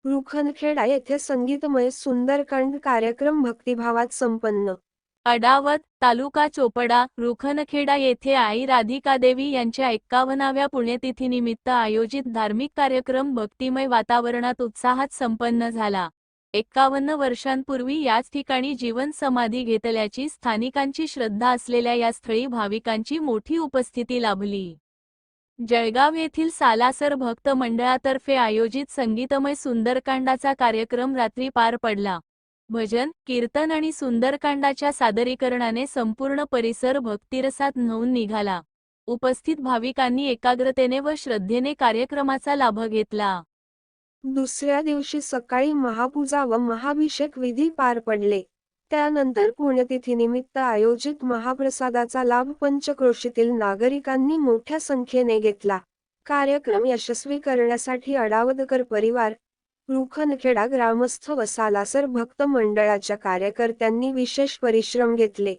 रुखनखेडा येथे संगीतमय सुंदरकांड कार्यक्रम भक्तिभावात संपन्न। अडावत, तालुका चोपडा, रुखनखेडा येथे आई राधिका देवी यांच्या 51व्या पुण्यतिथीनिमित्त आयोजित धार्मिक कार्यक्रम भक्तिमय वातावरणात उत्साहात संपन्न झाला। 51 वर्षांपूर्वी याच ठिकाणी जीवन समाधी घेतल्याची स्थानिकांची श्रद्धा असलेल्या या स्थळी भाविकांची मोठी उपस्थिती लाभली। जळगाव येथील सालासर भक्त मंडळातर्फे आयोजित संगीतमय सुंदरकांडाचा कार्यक्रम रात्री पार पडला। भजन, कीर्तन आणि सुंदरकांडाच्या सादरीकरणाने संपूर्ण परिसर भक्तिरसात न्हाऊन निघाला। उपस्थित भाविकांनी एकाग्रतेने व श्रद्धेने कार्यक्रमाचा लाभ घेतला। दुसऱ्या दिवशी सकाळी महापूजा व महाभिषेक विधी पार पडले। त्यानंतर पुण्यतिथीनिमित्त आयोजित महाप्रसादाचा लाभ पंचक्रोशीतील नागरिकांनी मोठ्या संख्येने घेतला। कार्यक्रम यशस्वी करण्यासाठी अडावतकर परिवार, रुखनखेडा ग्रामस्थ व सालासर भक्त मंडळाच्या कार्यकर्त्यांनी विशेष परिश्रम घेतले।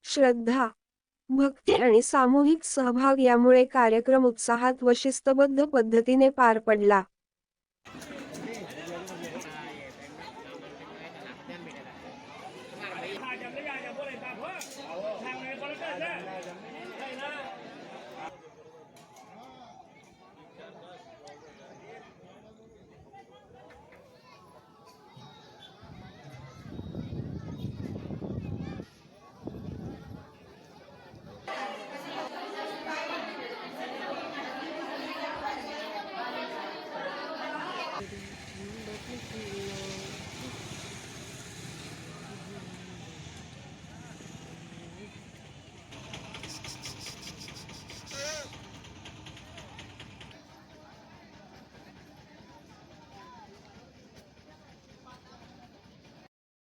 श्रद्धा, भक्ती आणि सामूहिक सहभाग यामुळे कार्यक्रम उत्साहात व शिस्तबद्ध पद्धतीने पार पडला।